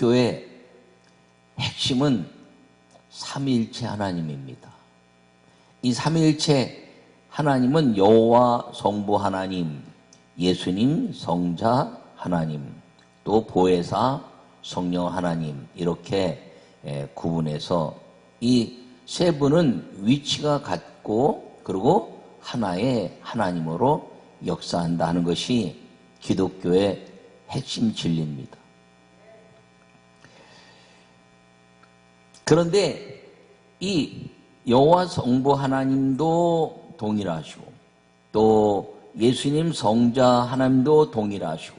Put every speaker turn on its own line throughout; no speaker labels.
기독교의 핵심은 삼위일체 하나님입니다. 이 삼위일체 하나님은 여호와 성부 하나님, 예수님 성자 하나님, 또 보혜사 성령 하나님, 이렇게 구분해서 이 세 분은 위치가 같고 그리고 하나의 하나님으로 역사한다 하는 것이 기독교의 핵심 진리입니다. 그런데 이 여호와 성부 하나님도 동일하시고 또 예수님 성자 하나님도 동일하시고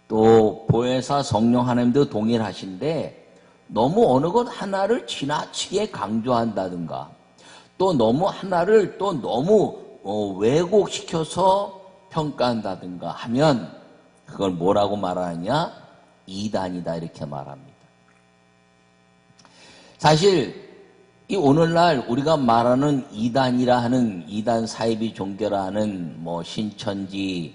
또 보혜사 성령 하나님도 동일하신데 너무 어느 것 하나를 지나치게 강조한다든가 또 너무 하나를 또 너무 왜곡시켜서 평가한다든가 하면 그걸 뭐라고 말하느냐? 이단이다 이렇게 말합니다. 사실 이 오늘날 우리가 말하는 이단이라 하는 이단 사이비 종교라 하는 뭐 신천지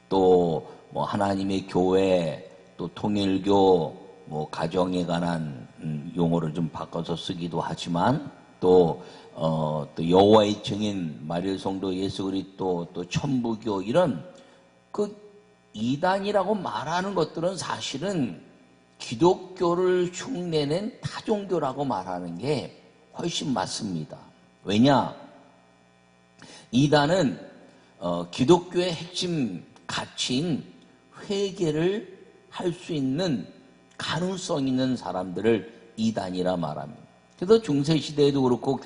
또 뭐 하나님의 교회 또 통일교 뭐 가정에 관한 용어를 좀 바꿔서 쓰기도 하지만 또 여호와의 증인 마리아성도 예수 그리스도 또 천부교 이런 그 이단이라고 말하는 것들은 사실은 기독교를 흉내낸 타종교라고 말하는 게 훨씬 맞습니다. 왜냐? 이단은 기독교의 핵심 가치인 회개를 할 수 있는 가능성 있는 사람들을 이단이라 말합니다. 그래서 중세시대에도 그렇고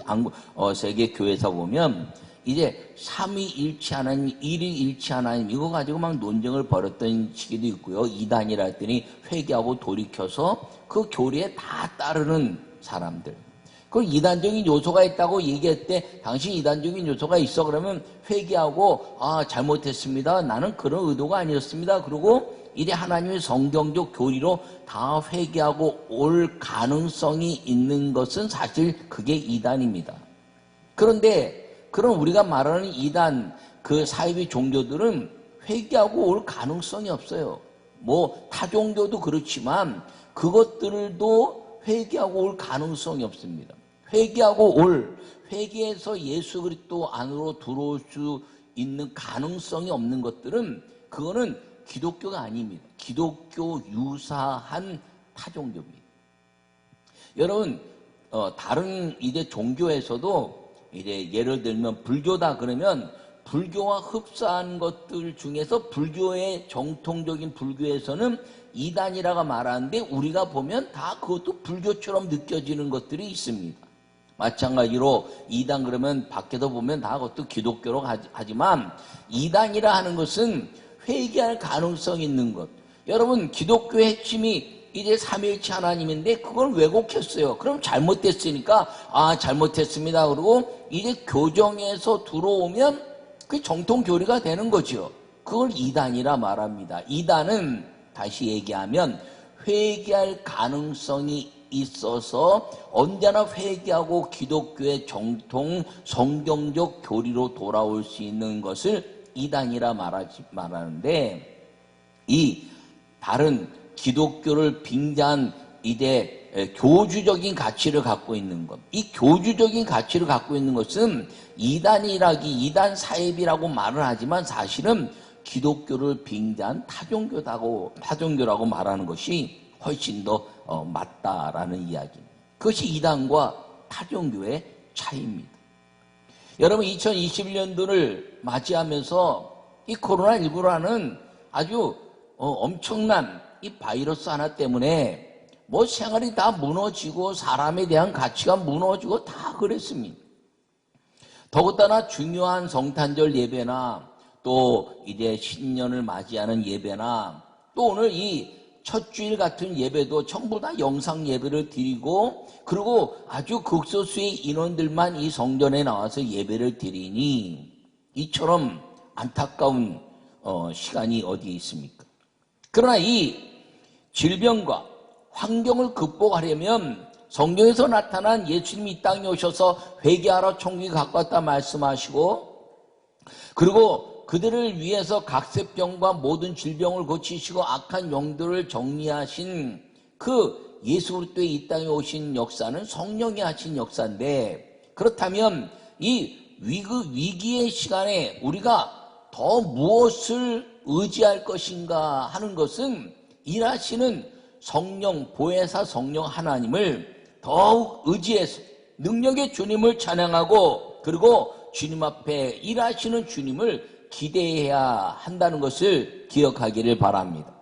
세계 교회에서 보면 이제 삼위일체 하나님, 일위일체 하나님 이거 가지고 막 논쟁을 벌였던 시기도 있고요. 이단이라 했더니 회개하고 돌이켜서 그 교리에 다 따르는 사람들. 그 이단적인 요소가 있다고 얘기할 때 당신 이단적인 요소가 있어 그러면 회개하고 잘못했습니다. 나는 그런 의도가 아니었습니다. 그리고 이래 하나님의 성경적 교리로 다 회개하고 올 가능성이 있는 것은 사실 그게 이단입니다. 그런데 그런 우리가 말하는 이단 그 사이비 종교들은 회개하고 올 가능성이 없어요. 뭐 타종교도 그렇지만 그것들도 회개하고 올 가능성이 없습니다. 회개해서 예수 그리스도 안으로 들어올 수 있는 가능성이 없는 것들은 그거는 기독교가 아닙니다. 기독교 유사한 타종교입니다. 여러분, 다른 이제 종교에서도 이제 예를 들면 불교다 그러면 불교와 흡사한 것들 중에서 불교의 정통적인 불교에서는 이단이라고 말하는데 우리가 보면 다 그것도 불교처럼 느껴지는 것들이 있습니다. 마찬가지로 이단 그러면 밖에서 보면 다 그것도 기독교로 하지만 이단이라 하는 것은 회개할 가능성이 있는 것. 여러분 기독교의 핵심이 이제 삼위일체 하나님인데 그걸 왜곡했어요. 그럼 잘못됐으니까 잘못했습니다. 그러고 이제 교정에서 들어오면 그게 정통 교리가 되는 거죠. 그걸 이단이라 말합니다. 이단은 다시 얘기하면 회개할 가능성이 있어서 언제나 회개하고 기독교의 정통 성경적 교리로 돌아올 수 있는 것을 이단이라 말하는데 이 다른 기독교를 빙자한 이제 교주적인 가치를 갖고 있는 것. 이 교주적인 가치를 갖고 있는 것은 이단 사입이라고 말을 하지만 사실은 기독교를 빙자한 타종교라고 말하는 것이 훨씬 더 맞다라는 이야기입니다. 그것이 이단과 타종교의 차이입니다. 여러분 2021년도를 맞이하면서 이 코로나19라는 아주 엄청난 이 바이러스 하나 때문에 뭐 생활이 다 무너지고 사람에 대한 가치가 무너지고 다 그랬습니다. 더군다나 중요한 성탄절 예배나 또 이제 신년을 맞이하는 예배나 또 오늘 이 첫 주일 같은 예배도 전부 다 영상 예배를 드리고 그리고 아주 극소수의 인원들만 이 성전에 나와서 예배를 드리니 이처럼 안타까운 시간이 어디에 있습니까? 그러나 이 질병과 환경을 극복하려면 성경에서 나타난 예수님이 이 땅에 오셔서 회개하라 천국이 가까웠다 말씀하시고 그리고 그들을 위해서 각세병과 모든 질병을 고치시고 악한 영들을 정리하신 그 예수 그리스도의 이 땅에 오신 역사는 성령이 하신 역사인데, 그렇다면 이 위기의 시간에 우리가 더 무엇을 의지할 것인가 하는 것은 일하시는 성령, 보혜사 성령 하나님을 더욱 의지해서 능력의 주님을 찬양하고, 그리고 주님 앞에 일하시는 주님을 기대해야 한다는 것을 기억하기를 바랍니다.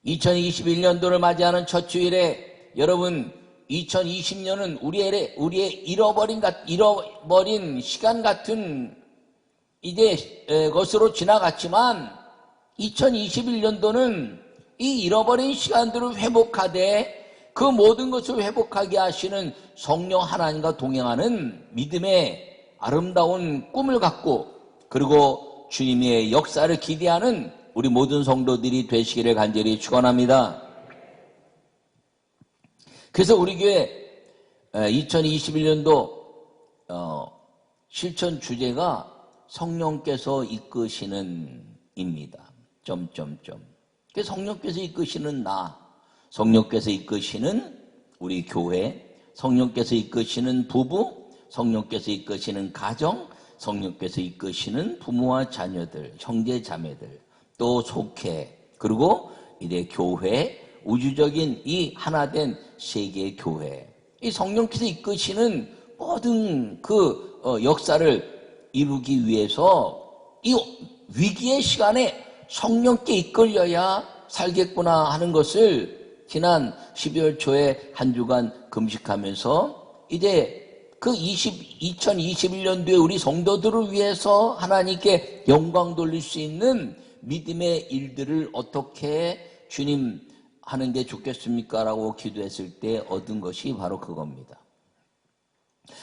2021년도를 맞이하는 첫 주일에 여러분, 2020년은 우리의 잃어버린 시간 같은 이제 것으로 지나갔지만, 2021년도는 이 잃어버린 시간들을 회복하되 그 모든 것을 회복하게 하시는 성령 하나님과 동행하는 믿음의 아름다운 꿈을 갖고, 그리고 주님의 역사를 기대하는 우리 모든 성도들이 되시기를 간절히 축원합니다. 그래서 우리 교회 2021년도 실천 주제가 성령께서 이끄시는 입니다. 성령께서 이끄시는 나, 성령께서 이끄시는 우리 교회, 성령께서 이끄시는 부부, 성령께서 이끄시는 가정, 성령께서 이끄시는 부모와 자녀들, 형제 자매들, 또 속회, 그리고 이제 교회, 우주적인 이 하나된 세계의 교회, 이 성령께서 이끄시는 모든 그 역사를 이루기 위해서 이 위기의 시간에 성령께 이끌려야 살겠구나 하는 것을 지난 12월 초에 한 주간 금식하면서 이제 그 2021년도에 우리 성도들을 위해서 하나님께 영광 돌릴 수 있는 믿음의 일들을 어떻게 주님 하는 게 좋겠습니까? 라고 기도했을 때 얻은 것이 바로 그겁니다.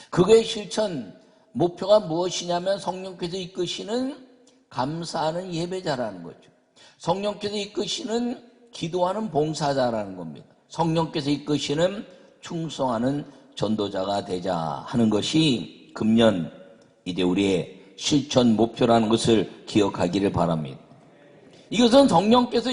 그거의 실천 목표가 무엇이냐면 성령께서 이끄시는 감사하는 예배자라는 거죠. 성령께서 이끄시는 기도하는 봉사자라는 겁니다. 성령께서 이끄시는 충성하는 전도자가 되자 하는 것이 금년 이제 우리의 실천 목표라는 것을 기억하기를 바랍니다. 이것은 성령께서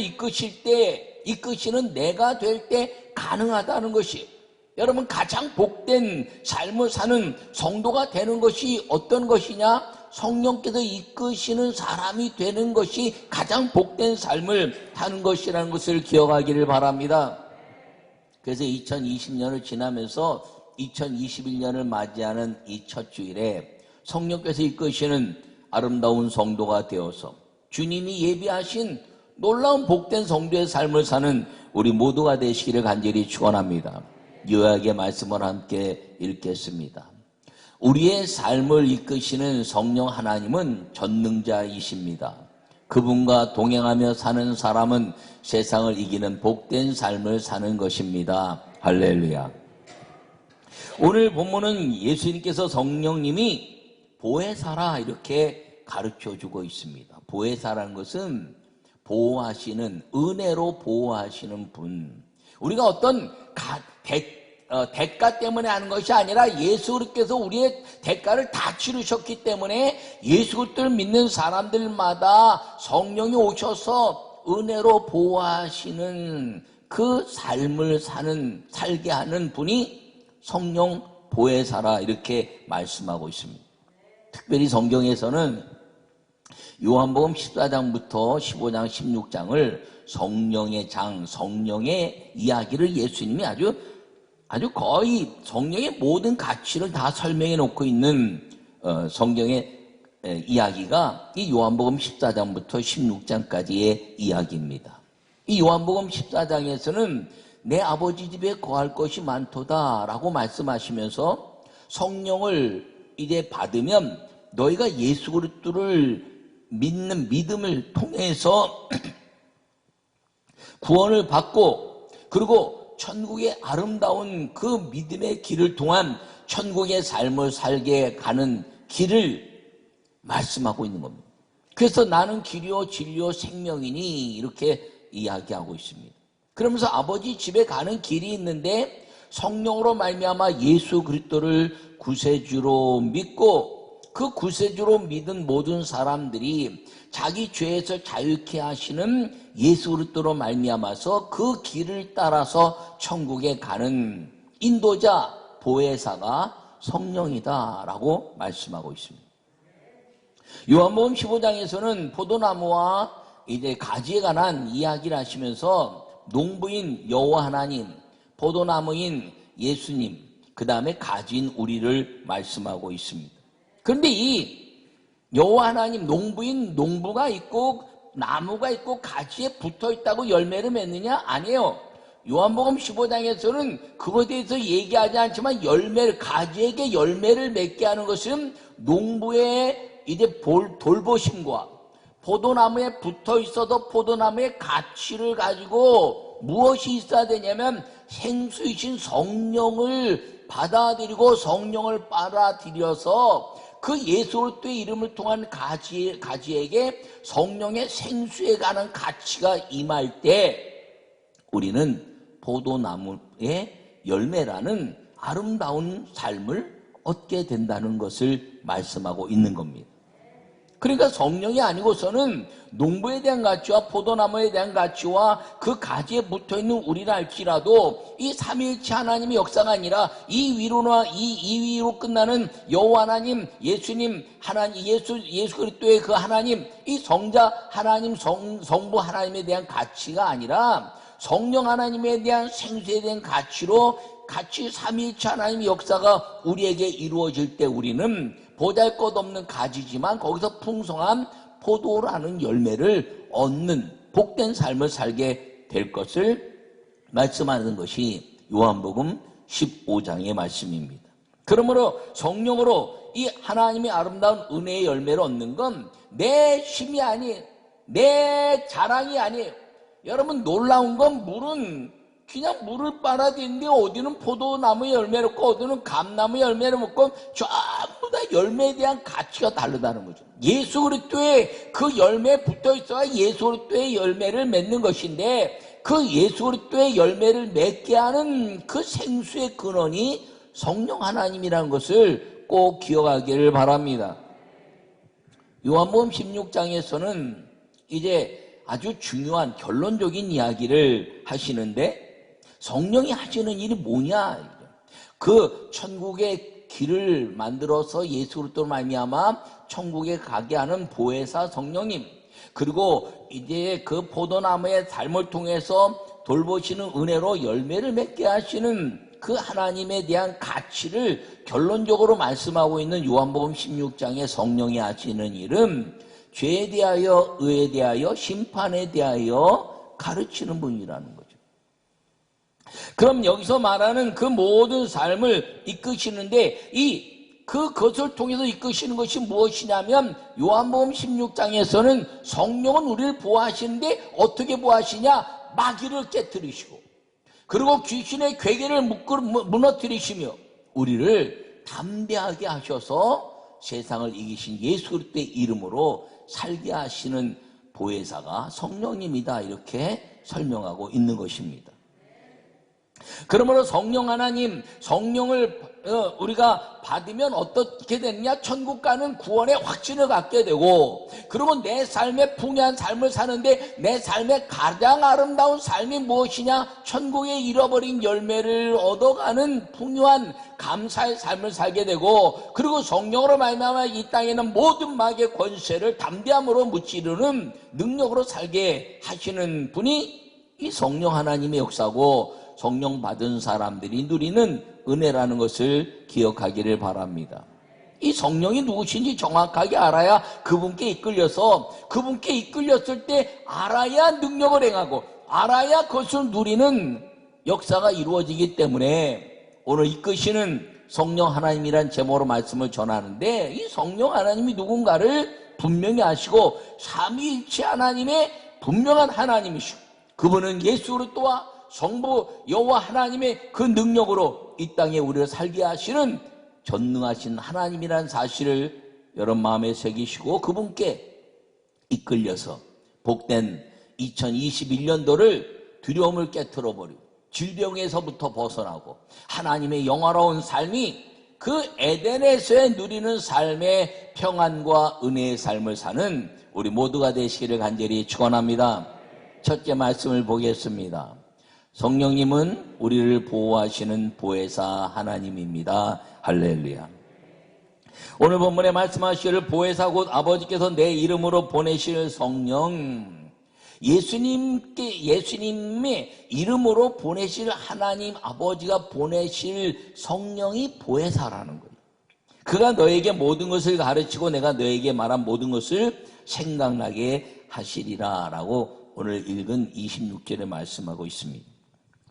이끄시는 내가 될 때 가능하다는 것이, 여러분 가장 복된 삶을 사는 성도가 되는 것이 어떤 것이냐? 성령께서 이끄시는 사람이 되는 것이 가장 복된 삶을 사는 것이라는 것을 기억하기를 바랍니다. 그래서 2020년을 지나면서 2021년을 맞이하는 이 첫 주일에 성령께서 이끄시는 아름다운 성도가 되어서 주님이 예비하신 놀라운 복된 성도의 삶을 사는 우리 모두가 되시기를 간절히 축원합니다. 요약의 말씀을 함께 읽겠습니다. 우리의 삶을 이끄시는 성령 하나님은 전능자이십니다. 그분과 동행하며 사는 사람은 세상을 이기는 복된 삶을 사는 것입니다. 할렐루야. 오늘 본문은 예수님께서 성령님이 보혜사라 이렇게 가르쳐주고 있습니다. 보혜사라는 것은 보호하시는, 은혜로 보호하시는 분. 우리가 어떤 대가 때문에 하는 것이 아니라 예수 그리스도께서 우리의 대가를 다 치르셨기 때문에 예수 그리스도를 믿는 사람들마다 성령이 오셔서 은혜로 보호하시는 그 삶을 살게 하는 분이 성령 보혜사라 이렇게 말씀하고 있습니다. 특별히 성경에서는 요한복음 14장부터 15장, 16장을 성령의 장, 성령의 이야기를 예수님이 아주 거의 성령의 모든 가치를 다 설명해 놓고 있는 성경의 이야기가 이 요한복음 14장부터 16장까지의 이야기입니다. 이 요한복음 14장에서는 내 아버지 집에 거할 것이 많도다 라고 말씀하시면서 성령을 이제 받으면 너희가 예수 그리스도를 믿는 믿음을 통해서 구원을 받고, 그리고 천국의 아름다운 그 믿음의 길을 통한 천국의 삶을 살게 가는 길을 말씀하고 있는 겁니다. 그래서 나는 길이요 진리요 생명이니 이렇게 이야기하고 있습니다. 그러면서 아버지 집에 가는 길이 있는데 성령으로 말미암아 예수 그리스도를 구세주로 믿고 그 구세주로 믿은 모든 사람들이 자기 죄에서 자유케 하시는 예수 그리스도로 말미암아서 그 길을 따라서 천국에 가는 인도자, 보혜사가 성령이다라고 말씀하고 있습니다. 요한복음 15장에서는 포도나무와 이제 가지에 관한 이야기를 하시면서 농부인 여호와 하나님, 포도나무인 예수님, 그 다음에 가지인 우리를 말씀하고 있습니다. 그런데 이 여호와 하나님, 농부가 있고 나무가 있고 가지에 붙어 있다고 열매를 맺느냐? 아니에요. 요한복음 15장에서는 그것에 대해서 얘기하지 않지만 가지에게 열매를 맺게 하는 것은 농부의 이제 돌보심과 포도나무에 붙어 있어도 포도나무의 가치를 가지고 무엇이 있어야 되냐면 생수이신 성령을 받아들이고 성령을 빨아들여서 그 예수 그리스도의 이름을 통한 가지에게 성령의 생수에 관한 가치가 임할 때 우리는 포도나무의 열매라는 아름다운 삶을 얻게 된다는 것을 말씀하고 있는 겁니다. 그러니까 성령이 아니고서는 농부에 대한 가치와 포도나무에 대한 가치와 그 가지에 붙어있는 우리를 할지라도 이 삼위일체 하나님의 역사가 아니라 이 위로 끝나는 여호와 하나님, 예수님, 하나님, 예수 그리스도의 그 하나님, 이 성자 하나님, 성부 하나님에 대한 가치가 아니라 성령 하나님에 대한 생수에 대한 가치로 같이 삼위일체 하나님의 역사가 우리에게 이루어질 때 우리는 보잘것없는 가지지만 거기서 풍성한 포도라는 열매를 얻는 복된 삶을 살게 될 것을 말씀하는 것이 요한복음 15장의 말씀입니다. 그러므로 성령으로 이 하나님의 아름다운 은혜의 열매를 얻는 건 내 힘이 아니에요. 내 자랑이 아니에요. 여러분, 놀라운 건 그냥 물을 빨아들이는데 어디는 포도나무의 열매를 먹고 어디는 감나무의 열매를 먹고 전부 다 열매에 대한 가치가 다르다는 거죠. 예수 그리스도의 그 열매에 붙어 있어야 예수 그리스도의 열매를 맺는 것인데 그 예수 그리스도의 열매를 맺게 하는 그 생수의 근원이 성령 하나님이라는 것을 꼭 기억하기를 바랍니다. 요한복음 16장에서는 이제 아주 중요한 결론적인 이야기를 하시는데 성령이 하시는 일이 뭐냐? 그 천국의 길을 만들어서 예수 그리스도로 말미암아 천국에 가게 하는 보혜사 성령님, 그리고 이제 그 포도나무의 삶을 통해서 돌보시는 은혜로 열매를 맺게 하시는 그 하나님에 대한 가치를 결론적으로 말씀하고 있는 요한복음 16장의 성령이 하시는 일은 죄에 대하여, 의에 대하여, 심판에 대하여 가르치는 분이라는 거죠. 그럼 여기서 말하는 그 모든 삶을 이끄시는데 그것을 통해서 이끄시는 것이 무엇이냐면 요한복음 16장에서는 성령은 우리를 보호하시는데 어떻게 보호하시냐? 마귀를 깨뜨리시고 그리고 귀신의 괴계를 무너뜨리시며 우리를 담대하게 하셔서 세상을 이기신 예수 그리스도의 이름으로 살게 하시는 보혜사가 성령님이다, 이렇게 설명하고 있는 것입니다. 그러므로 성령 하나님, 성령을 우리가 받으면 어떻게 되느냐? 천국 가는 구원의 확신을 갖게 되고, 그리고 내 삶의 풍요한 삶을 사는데 내 삶의 가장 아름다운 삶이 무엇이냐? 천국에 잃어버린 열매를 얻어가는 풍요한 감사의 삶을 살게 되고, 그리고 성령으로 말미암아 이 땅에는 모든 마귀의 권세를 담대함으로 무찌르는 능력으로 살게 하시는 분이 이 성령 하나님의 역사고, 성령 받은 사람들이 누리는 은혜라는 것을 기억하기를 바랍니다. 이 성령이 누구신지 정확하게 알아야 그분께 이끌렸을 때 알아야 능력을 행하고 알아야 그것을 누리는 역사가 이루어지기 때문에 오늘 이끄시는 성령 하나님이란 제목으로 말씀을 전하는데, 이 성령 하나님이 누군가를 분명히 아시고 삼위일체 하나님의 분명한 하나님이시고 그분은 예수 그리스도와 성부 여호와 하나님의 그 능력으로 이 땅에 우리를 살게 하시는 전능하신 하나님이라는 사실을 여러분 마음에 새기시고 그분께 이끌려서 복된 2021년도를 두려움을 깨트려버리고 질병에서부터 벗어나고 하나님의 영화로운 삶이 그 에덴에서의 누리는 삶의 평안과 은혜의 삶을 사는 우리 모두가 되시기를 간절히 축원합니다. 첫째 말씀을 보겠습니다. 성령님은 우리를 보호하시는 보혜사 하나님입니다. 할렐루야. 오늘 본문에 말씀하시기를 보혜사 곧 아버지께서 내 이름으로 보내실 성령, 예수님의 이름으로 보내실 하나님 아버지가 보내실 성령이 보혜사라는 거예요. 그가 너에게 모든 것을 가르치고 내가 너에게 말한 모든 것을 생각나게 하시리라 라고 오늘 읽은 26절에 말씀하고 있습니다.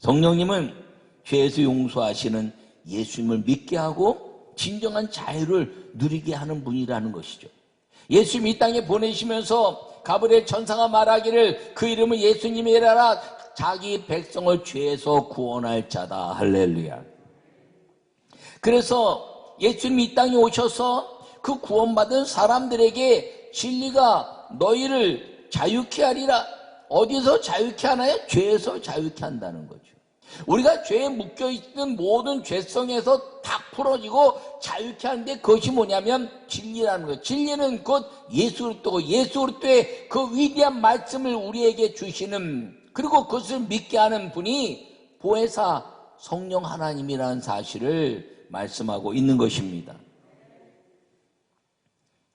성령님은 죄에서 용서하시는 예수님을 믿게 하고 진정한 자유를 누리게 하는 분이라는 것이죠. 예수님 이 땅에 보내시면서 가브리엘 천사가 말하기를 그 이름은 예수님이라, 자기 백성을 죄에서 구원할 자다. 할렐루야. 그래서 예수님 이 땅에 오셔서 그 구원받은 사람들에게 진리가 너희를 자유케 하리라. 어디서 자유케 하나요? 죄에서 자유케 한다는 거죠. 우리가 죄에 묶여있는 모든 죄성에서 다 풀어지고 자유케 하는데 그것이 뭐냐면 진리라는 거예요. 진리는 곧 예수 그리스도고 예수 그리스도의 그 위대한 말씀을 우리에게 주시는, 그리고 그것을 믿게 하는 분이 보혜사 성령 하나님이라는 사실을 말씀하고 있는 것입니다.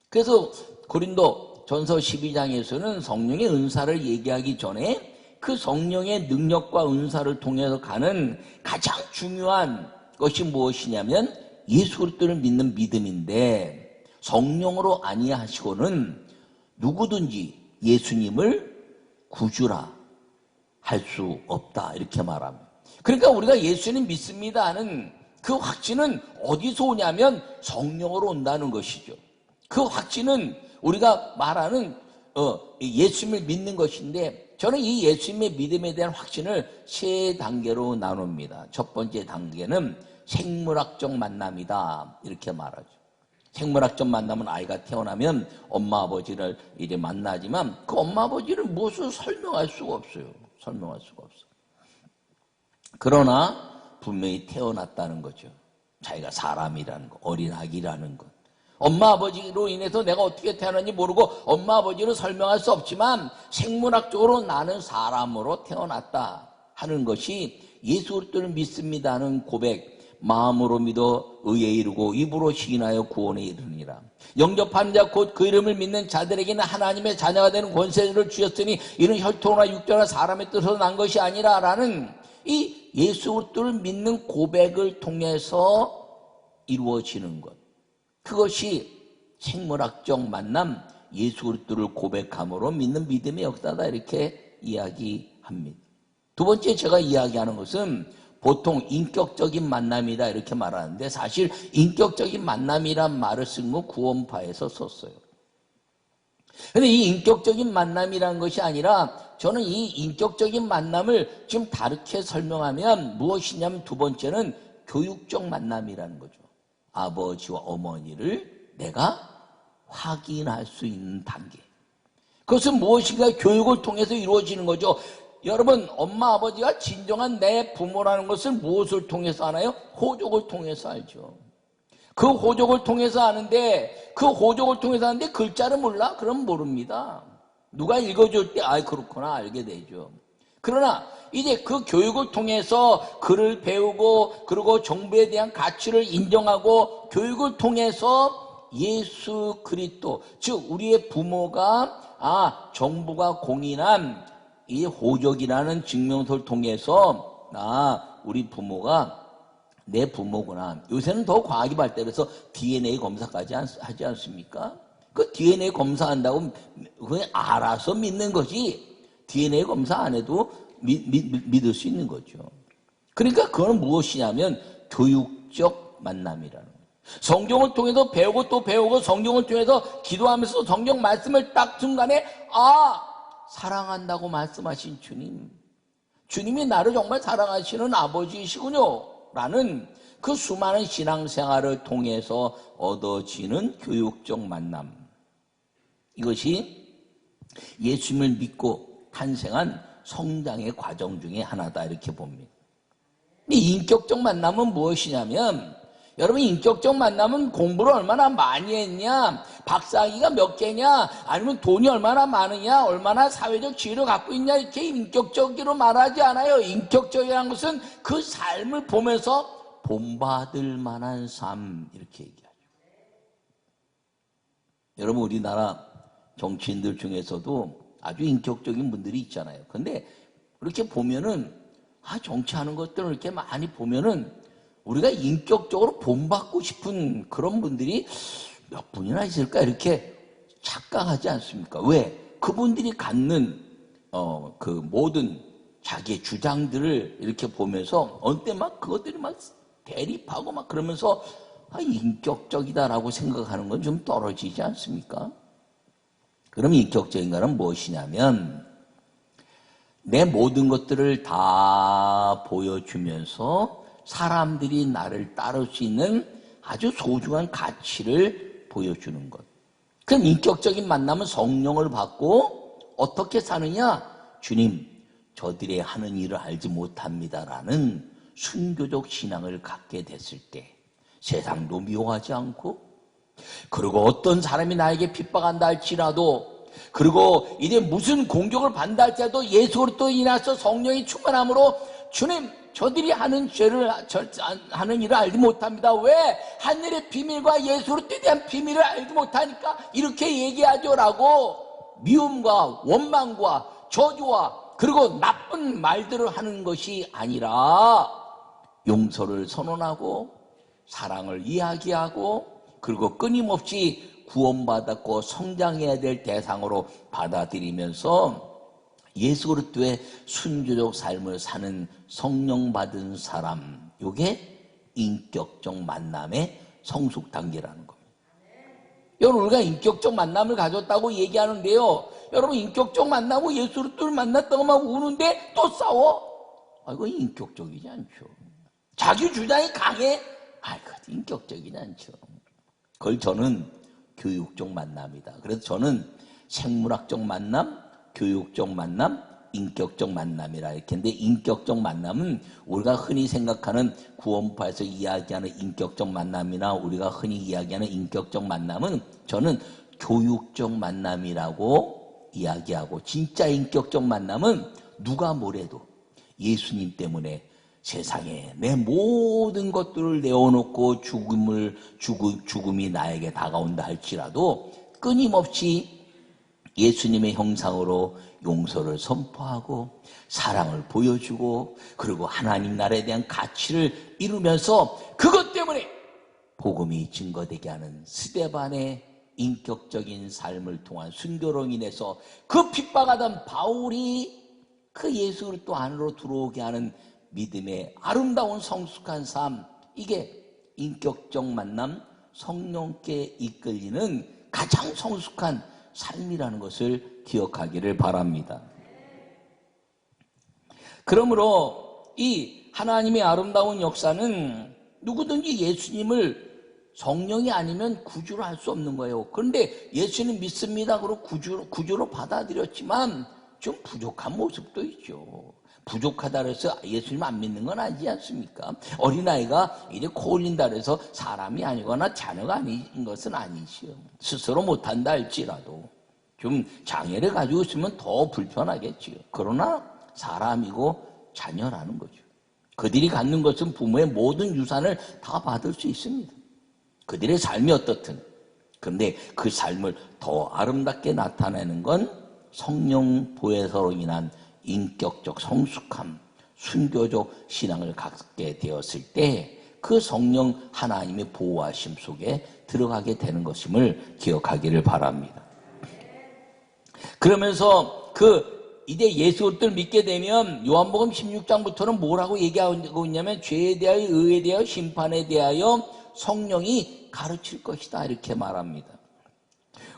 그래서 고린도 전서 12장에서는 성령의 은사를 얘기하기 전에 그 성령의 능력과 은사를 통해서 가는 가장 중요한 것이 무엇이냐면 예수 그리스도를 믿는 믿음인데, 성령으로 아니하시고는 누구든지 예수님을 구주라 할 수 없다 이렇게 말합니다. 그러니까 우리가 예수님 믿습니다 하는 그 확신은 어디서 오냐면 성령으로 온다는 것이죠. 그 확신은 우리가 말하는 예수님을 믿는 것인데, 저는 이 예수님의 믿음에 대한 확신을 세 단계로 나눕니다. 첫 번째 단계는 생물학적 만남이다 이렇게 말하죠. 생물학적 만남은 아이가 태어나면 엄마 아버지를 이제 만나지만 그 엄마 아버지를 무엇을 설명할 수가 없어요. 설명할 수가 없어. 그러나 분명히 태어났다는 거죠. 자기가 사람이라는 거, 어린 아기라는 것. 엄마 아버지로 인해서 내가 어떻게 태어났는지 모르고 엄마 아버지를 설명할 수 없지만 생물학적으로 나는 사람으로 태어났다 하는 것이 예수 그리스도를 믿습니다 하는 고백, 마음으로 믿어 의에 이르고 입으로 시인하여 구원에 이르니라. 영접한 자 곧 그 이름을 믿는 자들에게는 하나님의 자녀가 되는 권세를 주셨으니 이는 혈통이나 육조나 사람의 뜻으로 난 것이 아니라 라는 이 예수 그리스도를 믿는 고백을 통해서 이루어지는 것, 그것이 생물학적 만남, 예수 그리스도를 고백함으로 믿는 믿음의 역사다 이렇게 이야기합니다. 두 번째 제가 이야기하는 것은 보통 인격적인 만남이다 이렇게 말하는데, 사실 인격적인 만남이란 말을 쓴 건 구원파에서 썼어요. 그런데 이 인격적인 만남이라는 것이 아니라 저는 이 인격적인 만남을 좀 다르게 설명하면 무엇이냐면 두 번째는 교육적 만남이라는 거죠. 아버지와 어머니를 내가 확인할 수 있는 단계. 그것은 무엇인가 교육을 통해서 이루어지는 거죠. 여러분, 엄마 아버지가 진정한 내 부모라는 것을 무엇을 통해서 아나요? 호족을 통해서 알죠. 그 호족을 통해서 아는데, 그 호족을 통해서 아는데 글자를 몰라? 그럼 모릅니다. 누가 읽어줄 때 그렇구나 알게 되죠. 그러나 이제 그 교육을 통해서 글을 배우고, 그리고 정부에 대한 가치를 인정하고, 교육을 통해서 예수 그리스도, 즉 우리의 부모가 정부가 공인한 이 호적이라는 증명서를 통해서 우리 부모가 내 부모구나. 요새는 더 과학이 발달해서 DNA 검사까지 하지 않습니까? 그 DNA 검사한다고 그냥 알아서 믿는 것이, DNA 검사 안 해도 믿을 수 있는 거죠. 그러니까 그건 무엇이냐면 교육적 만남이라는 거예요. 성경을 통해서 배우고 또 배우고, 성경을 통해서 기도하면서 성경 말씀을 딱 순간에 사랑한다고 말씀하신 주님, 주님이 나를 정말 사랑하시는 아버지이시군요 라는 그 수많은 신앙생활을 통해서 얻어지는 교육적 만남, 이것이 예수님을 믿고 탄생한 성장의 과정 중에 하나다 이렇게 봅니다. 이 인격적 만남은 무엇이냐면 여러분, 인격적 만남은 공부를 얼마나 많이 했냐, 박사학위가 몇 개냐, 아니면 돈이 얼마나 많으냐, 얼마나 사회적 지위를 갖고 있냐, 이렇게 인격적으로 말하지 않아요. 인격적이라는 것은 그 삶을 보면서 본받을 만한 삶, 이렇게 얘기하죠. 여러분, 우리나라 정치인들 중에서도 아주 인격적인 분들이 있잖아요. 근데 이렇게 보면은, 정치하는 것들을 이렇게 많이 보면은 우리가 인격적으로 본받고 싶은 그런 분들이 몇 분이나 있을까, 이렇게 착각하지 않습니까? 왜? 그분들이 갖는 그 모든 자기의 주장들을 이렇게 보면서 어느 때 막 그것들이 막 대립하고 막 그러면서 인격적이다라고 생각하는 건 좀 떨어지지 않습니까? 그럼 인격적인 거는 무엇이냐면, 내 모든 것들을 다 보여주면서 사람들이 나를 따를 수 있는 아주 소중한 가치를 보여주는 것. 그럼 인격적인 만남은 성령을 받고 어떻게 사느냐? 주님, 저들의 하는 일을 알지 못합니다라는 순교적 신앙을 갖게 됐을 때 세상도 미워하지 않고, 그리고 어떤 사람이 나에게 핍박한다 할지라도, 그리고 이제 무슨 공격을 받는다 할지라도 예수 그리스도로 인해서 성령이 충만함으로 주님, 저들이 하는 하는 일을 알지 못합니다. 왜? 하늘의 비밀과 예수 그리스도에 대한 비밀을 알지 못하니까 이렇게 얘기하죠라고 미움과 원망과 저주와 그리고 나쁜 말들을 하는 것이 아니라 용서를 선언하고 사랑을 이야기하고, 그리고 끊임없이 구원받았고 성장해야 될 대상으로 받아들이면서 예수 그리스도의 순교적 삶을 사는 성령 받은 사람, 이게 인격적 만남의 성숙 단계라는 겁니다. 여러분, 우리가 인격적 만남을 가졌다고 얘기하는데요, 여러분, 인격적 만나고 예수 그리스도를 만났다고 막 우는데 또 싸워? 이거 인격적이지 않죠. 자기 주장이 강해? 그거 인격적이지 않죠. 그걸 저는 교육적 만남이다. 그래서 저는 생물학적 만남, 교육적 만남, 인격적 만남이라 이렇게 했는데, 인격적 만남은 우리가 흔히 생각하는 구원파에서 이야기하는 인격적 만남이나 우리가 흔히 이야기하는 인격적 만남은 저는 교육적 만남이라고 이야기하고, 진짜 인격적 만남은 누가 뭐래도 예수님 때문에 세상에 내 모든 것들을 내어놓고 죽음이 나에게 다가온다 할지라도 끊임없이 예수님의 형상으로 용서를 선포하고 사랑을 보여주고, 그리고 하나님 나라에 대한 가치를 이루면서 그것 때문에 복음이 증거되게 하는 스데반의 인격적인 삶을 통한 순교로 인해서 그 핍박하던 바울이 그 예수 그리스도 안으로 들어오게 하는 믿음의 아름다운 성숙한 삶, 이게 인격적 만남, 성령께 이끌리는 가장 성숙한 삶이라는 것을 기억하기를 바랍니다. 그러므로 이 하나님의 아름다운 역사는 누구든지 예수님을 성령이 아니면 구주로 할 수 없는 거예요. 그런데 예수님 믿습니다. 그리고 구주로 받아들였지만 좀 부족한 모습도 있죠. 부족하다 그래서 예수님 안 믿는 건 아니지 않습니까? 어린아이가 이제 코 올린다 그래서 사람이 아니거나 자녀가 아닌 것은 아니지요. 스스로 못한다 할지라도 좀 장애를 가지고 있으면 더 불편하겠지요. 그러나 사람이고 자녀라는 거죠. 그들이 갖는 것은 부모의 모든 유산을 다 받을 수 있습니다. 그들의 삶이 어떻든. 그런데 그 삶을 더 아름답게 나타내는 건 성령 보혜사로 인한 인격적 성숙함, 순교적 신앙을 갖게 되었을 때 그 성령 하나님의 보호하심 속에 들어가게 되는 것임을 기억하기를 바랍니다. 그러면서 이제 예수 그리스도를 믿게 되면 요한복음 16장부터는 뭐라고 얘기하고 있냐면 죄에 대하여, 의에 대하여, 심판에 대하여 성령이 가르칠 것이다, 이렇게 말합니다.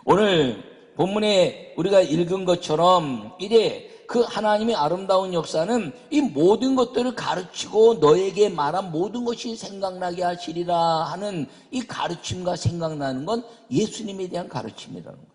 오늘 본문에 우리가 읽은 것처럼 이제 그 하나님의 아름다운 역사는 이 모든 것들을 가르치고 너에게 말한 모든 것이 생각나게 하시리라 하는 이 가르침과 생각나는 건 예수님에 대한 가르침이라는 거죠.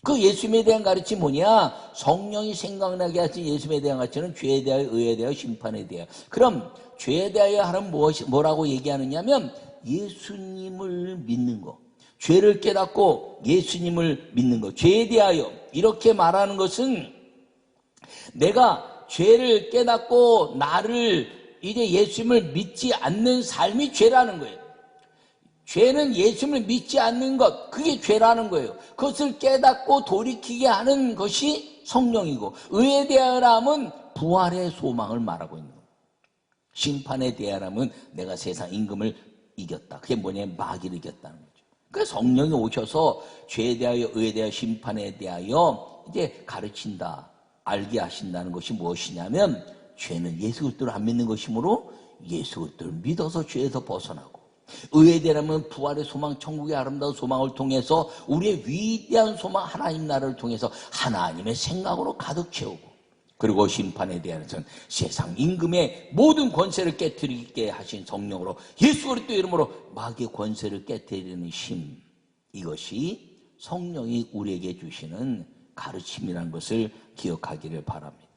그 예수님에 대한 가르침이 뭐냐? 성령이 생각나게 하신 예수님에 대한 가르침은 죄에 대하여, 의에 대하여, 심판에 대하여. 그럼 죄에 대하여 하는 뭐라고 얘기하느냐면 예수님을 믿는 것, 죄를 깨닫고 예수님을 믿는 것, 죄에 대하여 이렇게 말하는 것은 내가 죄를 깨닫고 나를 이제 예수님을 믿지 않는 삶이 죄라는 거예요. 죄는 예수님을 믿지 않는 것, 그게 죄라는 거예요. 그것을 깨닫고 돌이키게 하는 것이 성령이고, 의에 대하여라면 부활의 소망을 말하고 있는 거예요. 심판에 대하여라면 내가 세상 임금을 이겼다. 그게 뭐냐면 마귀를 이겼다는 거죠. 그래서 성령이 오셔서 죄에 대하여, 의에 대하여, 심판에 대하여 이제 가르친다, 알게 하신다는 것이 무엇이냐면, 죄는 예수 그리스도를 안 믿는 것이므로 예수 그리스도를 믿어서 죄에서 벗어나고, 의에 대하면 부활의 소망, 천국의 아름다운 소망을 통해서 우리의 위대한 소망, 하나님 나라를 통해서 하나님의 생각으로 가득 채우고, 그리고 심판에 대해서는 세상 임금의 모든 권세를 깨뜨리게 하신 성령으로 예수 그리스도 이름으로 마귀의 권세를 깨뜨리는 힘, 이것이 성령이 우리에게 주시는 가르침이라는 것을 기억하기를 바랍니다.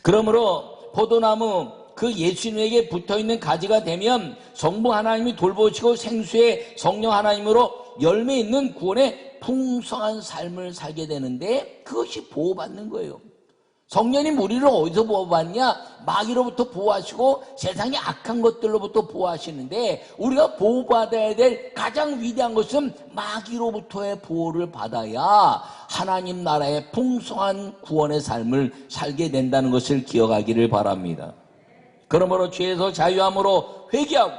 그러므로 포도나무 그 예수님에게 붙어있는 가지가 되면 성부 하나님이 돌보시고 생수의 성령 하나님으로 열매 있는 구원의 풍성한 삶을 살게 되는데, 그것이 보호받는 거예요. 성령님 우리를 어디서 보호받냐? 마귀로부터 보호하시고 세상의 악한 것들로부터 보호하시는데, 우리가 보호받아야 될 가장 위대한 것은 마귀로부터의 보호를 받아야 하나님 나라의 풍성한 구원의 삶을 살게 된다는 것을 기억하기를 바랍니다. 그러므로 죄에서 자유함으로 회개하고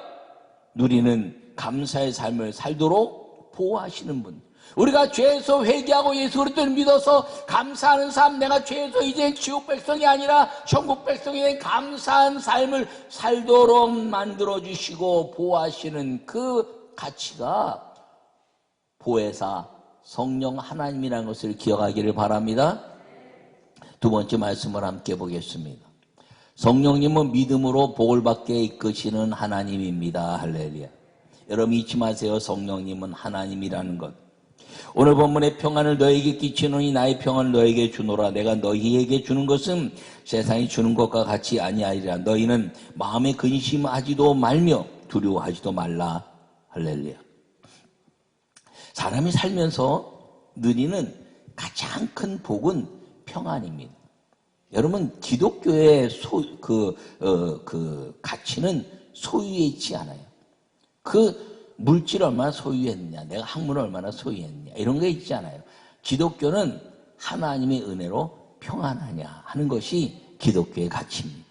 누리는 감사의 삶을 살도록 보호하시는 분, 우리가 죄에서 회개하고 예수 그리스도를 믿어서 감사하는 삶, 내가 죄에서 이제 지옥 백성이 아니라 천국 백성이 된 감사한 삶을 살도록 만들어주시고 보호하시는 그 가치가 보혜사 성령 하나님이라는 것을 기억하기를 바랍니다. 두 번째 말씀을 함께 보겠습니다. 성령님은 믿음으로 복을 받게 이끄시는 하나님입니다. 할렐루야. 여러분 잊지 마세요. 성령님은 하나님이라는 것. 오늘 본문의 평안을 너에게 끼치노니 나의 평안을 너에게 주노라. 내가 너희에게 주는 것은 세상이 주는 것과 같이 아니하리라. 너희는 마음에 근심하지도 말며 두려워하지도 말라. 할렐루야. 사람이 살면서 누리는 가장 큰 복은 평안입니다. 여러분 기독교의 가치는 소유에 있지 않아요. 그 물질 얼마나 소유했느냐, 내가 학문을 얼마나 소유했느냐, 이런 게 있지 않아요. 기독교는 하나님의 은혜로 평안하냐 하는 것이 기독교의 가치입니다.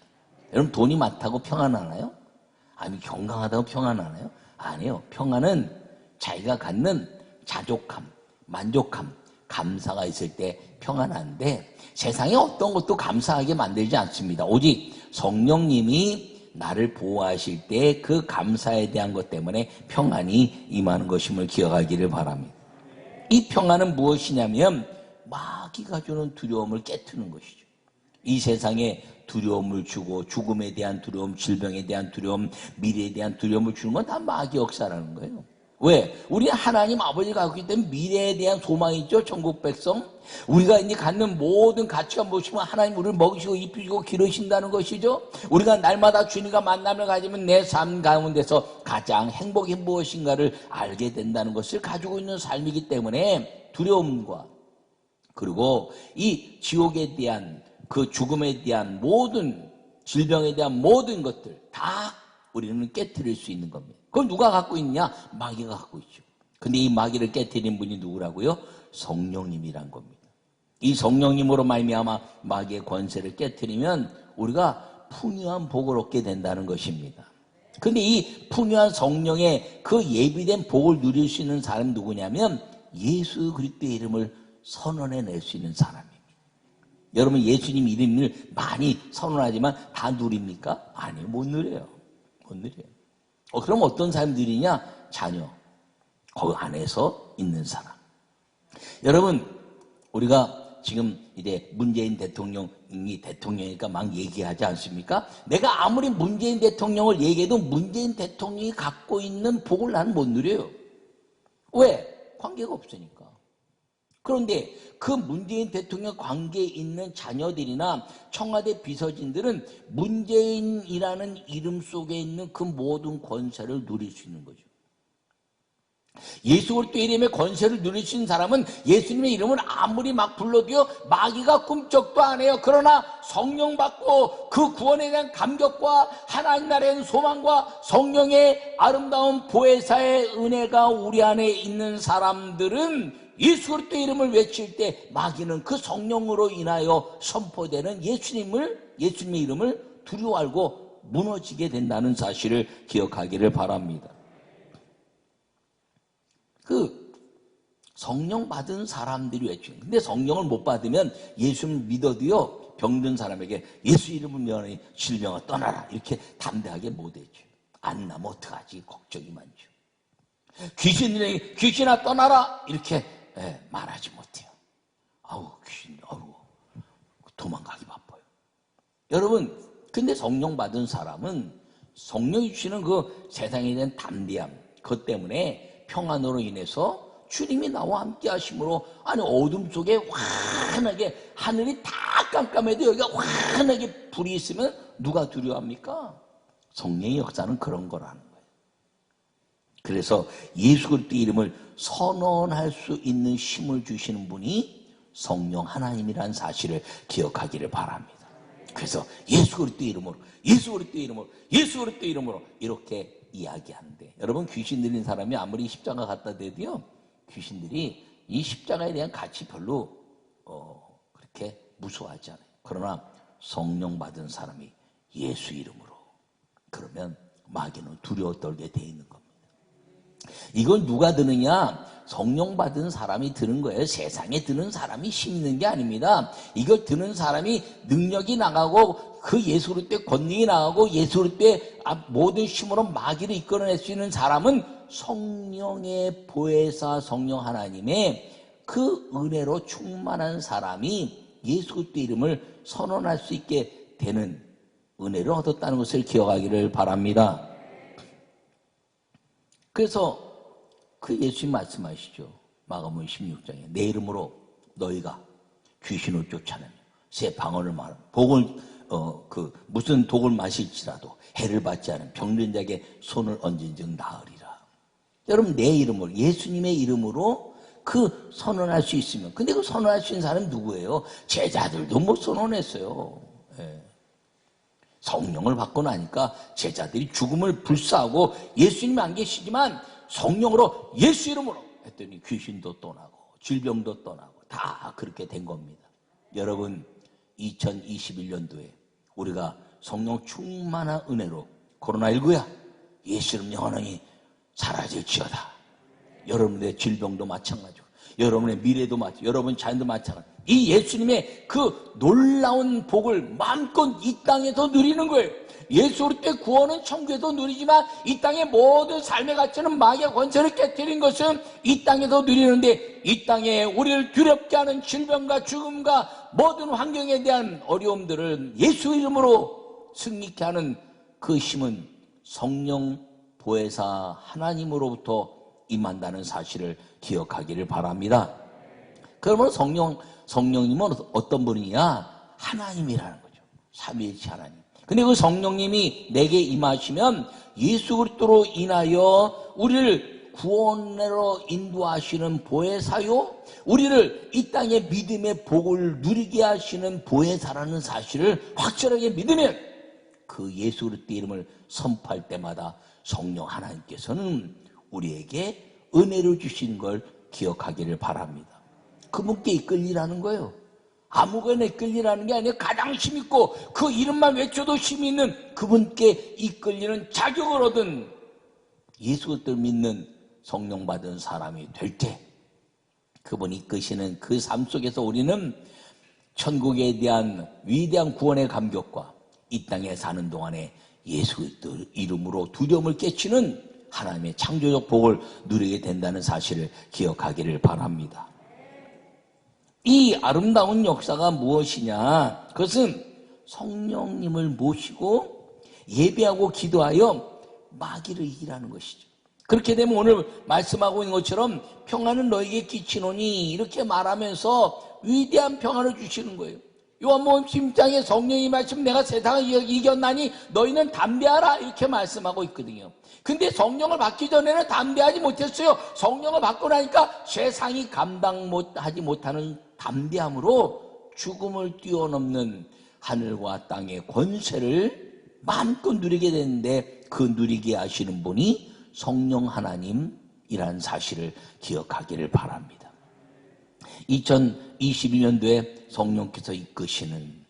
여러분 돈이 많다고 평안하나요? 아니 건강하다고 평안하나요? 아니요. 평안은 자기가 갖는 자족함, 만족함, 감사가 있을 때 평안한데, 세상에 어떤 것도 감사하게 만들지 않습니다. 오직 성령님이 나를 보호하실 때 그 감사에 대한 것 때문에 평안이 임하는 것임을 기억하기를 바랍니다. 이 평안은 무엇이냐면 마귀가 주는 두려움을 깨트는 것이죠. 이 세상에 두려움을 주고 죽음에 대한 두려움, 질병에 대한 두려움, 미래에 대한 두려움을 주는 건 다 마귀 역사라는 거예요. 왜? 우리 하나님 아버지가 갖고 있던 미래에 대한 소망이 있죠. 천국 백성. 우리가 이제 갖는 모든 가치가 무엇이면 하나님 우리를 먹이시고 입히시고 기르신다는 것이죠. 우리가 날마다 주님과 만남을 가지면 내 삶 가운데서 가장 행복이 무엇인가를 알게 된다는 것을 가지고 있는 삶이기 때문에 두려움과 그리고 이 지옥에 대한 그 죽음에 대한 모든 질병에 대한 모든 것들 다 우리는 깨트릴 수 있는 겁니다. 그걸 누가 갖고 있냐? 마귀가 갖고 있죠. 근데 이 마귀를 깨트린 분이 누구라고요? 성령님이란 겁니다. 이 성령님으로 말미암아 마귀의 권세를 깨트리면 우리가 풍요한 복을 얻게 된다는 것입니다. 근데 이 풍요한 성령의 그 예비된 복을 누릴 수 있는 사람이 누구냐면 예수 그리스도의 이름을 선언해낼 수 있는 사람입니다. 여러분 예수님 이름을 많이 선언하지만 다 누립니까? 아니요, 못 누려요. 못 누려요. 그럼 어떤 사람들이냐? 자녀, 거기 안에서 있는 사람. 여러분 우리가 지금 이제 문재인 대통령이 대통령이니까 막 얘기하지 않습니까? 내가 아무리 문재인 대통령을 얘기해도 문재인 대통령이 갖고 있는 복을 나는 못 누려요. 왜? 관계가 없으니까. 그런데 그 문재인 대통령 관계에 있는 자녀들이나 청와대 비서진들은 문재인이라는 이름 속에 있는 그 모든 권세를 누릴 수 있는 거죠. 예수 그리스도의 이름의 권세를 누릴 수 있는 사람은 예수님의 이름을 아무리 막 불러도요 마귀가 꿈쩍도 안 해요. 그러나 성령 받고 그 구원에 대한 감격과 하나님 나라에 대한 소망과 성령의 아름다운 보혜사의 은혜가 우리 안에 있는 사람들은 예수 그리스도의 이름을 외칠 때 마귀는 그 성령으로 인하여 선포되는 예수님의 이름을 두려워하고 무너지게 된다는 사실을 기억하기를 바랍니다. 그 성령 받은 사람들이 외치는, 근데 성령을 못 받으면 예수를 믿어도요 병든 사람에게 예수 이름을 명하니 질병을 떠나라 이렇게 담대하게 못했죠. 안 나면 어떡하지 걱정이 많죠. 귀신아 떠나라 이렇게 말하지 못해요. 귀신 도망가기 바빠요. 여러분, 근데 성령 받은 사람은 성령이 주시는 그 세상에 대한 담대함, 그것 때문에 평안으로 인해서 주님이 나와 함께 하심으로, 아니 어둠 속에 환하게 하늘이 다 깜깜해도 여기가 환하게 불이 있으면 누가 두려워합니까? 성령의 역사는 그런 거라는 거예요. 그래서 예수 그리스도의 이름을 선언할 수 있는 힘을 주시는 분이 성령 하나님이라는 사실을 기억하기를 바랍니다. 그래서 예수 그리스도의 이름으로 이렇게 이야기하는데, 여러분 귀신 들린 사람이 아무리 십자가 갖다 대도요 귀신들이 이 십자가에 대한 가치 별로 그렇게 무서워하지 않아요. 그러나 성령 받은 사람이 예수 이름으로 그러면 마귀는 두려워 떨게 돼 있는 겁니다. 이건 누가 드느냐? 성령 받은 사람이 드는 거예요. 세상에 드는 사람이 힘 있는 게 아닙니다. 이걸 드는 사람이 능력이 나가고 그 예수 그리스도의 권능이 나가고 예수 그리스도의 모든 힘으로 마귀를 이끌어낼 수 있는 사람은 성령의 보혜사 성령 하나님의 그 은혜로 충만한 사람이 예수 그리스도의 이름을 선언할 수 있게 되는 은혜를 얻었다는 것을 기억하기를 바랍니다. 그래서 그 예수님 말씀하시죠. 마가복음 16장에 내 이름으로 너희가 귀신을 쫓아내며 새 방언을 말하며 무슨 독을 마실지라도 해를 받지 않은 병든 자에게 손을 얹은즉 나으리라. 여러분, 내 이름으로, 예수님의 이름으로 그 선언할 수 있으면, 근데 그 선언할 수 있는 사람은 누구예요? 제자들도 못 선언했어요. 성령을 받고 나니까 제자들이 죽음을 불사하고 예수님이 안 계시지만 성령으로 예수 이름으로 했더니 귀신도 떠나고 질병도 떠나고 다 그렇게 된 겁니다. 여러분, 2021년도에 우리가 성령 충만한 은혜로 코로나19야 예수 이름 영원히 사라질지어다. 여러분의 질병도 마찬가지고 여러분의 미래도 마찬가지고 여러분 자녀도 마찬가지고 이 예수님의 그 놀라운 복을 마음껏 이 땅에서 누리는 거예요. 예수 그리스도의 구원은 천국에서 누리지만 이 땅의 모든 삶의 가치는 마귀의 권세를 깨뜨린 것은 이 땅에서 누리는데, 이 땅에 우리를 두렵게 하는 질병과 죽음과 모든 환경에 대한 어려움들을 예수 이름으로 승리케 하는 그 힘은 성령 보혜사 하나님으로부터 임한다는 사실을 기억하기를 바랍니다. 그러면 성령님은 어떤 분이냐? 하나님이라는 거죠. 삼위일체 하나님. 근데 그 성령님이 내게 임하시면 예수 그리스도로 인하여 우리를 구원으로 인도하시는 보혜사요, 우리를 이 땅의 믿음의 복을 누리게 하시는 보혜사라는 사실을 확실하게 믿으면 그 예수 그리스도의 이름을 선포할 때마다 성령 하나님께서는 우리에게 은혜를 주시는 걸 기억하기를 바랍니다. 그분께 이끌리라는 거예요. 아무거나 이끌리라는 게 아니라 가장 힘있고 그 이름만 외쳐도 힘이 있는 그분께 이끌리는 자격을 얻은 예수 그리스도를 믿는 성령 받은 사람이 될 때 그분이 이끄시는 그 삶 속에서 우리는 천국에 대한 위대한 구원의 감격과 이 땅에 사는 동안에 예수 그리스도 이름으로 두려움을 깨치는 하나님의 창조적 복을 누리게 된다는 사실을 기억하기를 바랍니다. 이 아름다운 역사가 무엇이냐? 그것은 성령님을 모시고 예배하고 기도하여 마귀를 이기라는 것이죠. 그렇게 되면 오늘 말씀하고 있는 것처럼 평안은 너에게 끼치노니 이렇게 말하면서 위대한 평안을 주시는 거예요. 요한복음 10장에 성령이 말씀 내가 세상을 이겼나니 너희는 담대하라 이렇게 말씀하고 있거든요. 근데 성령을 받기 전에는 담대하지 못했어요. 성령을 받고 나니까 세상이 감당하지 못하는 담대함으로 죽음을 뛰어넘는 하늘과 땅의 권세를 마음껏 누리게 되는데 그 누리게 하시는 분이 성령 하나님이라는 사실을 기억하기를 바랍니다. 2021년도에 성령께서 이끄시는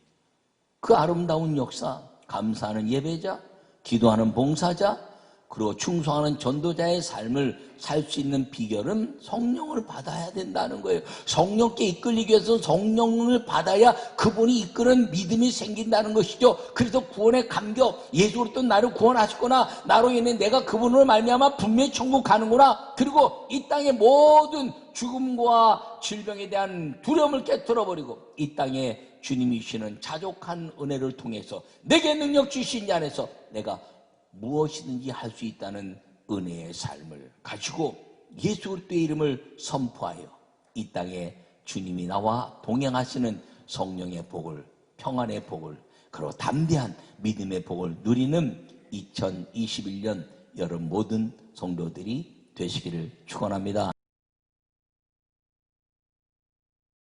그 아름다운 역사, 감사하는 예배자, 기도하는 봉사자, 그리고 충성하는 전도자의 삶을 살 수 있는 비결은 성령을 받아야 된다는 거예요. 성령께 이끌리기 위해서 성령을 받아야 그분이 이끄는 믿음이 생긴다는 것이죠. 그래서 구원의 감격, 예수 그리스도 나를 구원하셨구나, 나로 인해 내가 그분으로 말미암아 분명히 천국 가는구나, 그리고 이 땅의 모든 죽음과 질병에 대한 두려움을 깨트려버리고 이 땅에 주님이 주시는 자족한 은혜를 통해서 내게 능력 주신 이 안에서 내가 무엇이든지 할 수 있다는 은혜의 삶을 가지고 예수 그리스도의 이름을 선포하여 이 땅에 주님이 나와 동행하시는 성령의 복을, 평안의 복을, 그리고 담대한 믿음의 복을 누리는 2021년 여름 모든 성도들이 되시기를 축원합니다.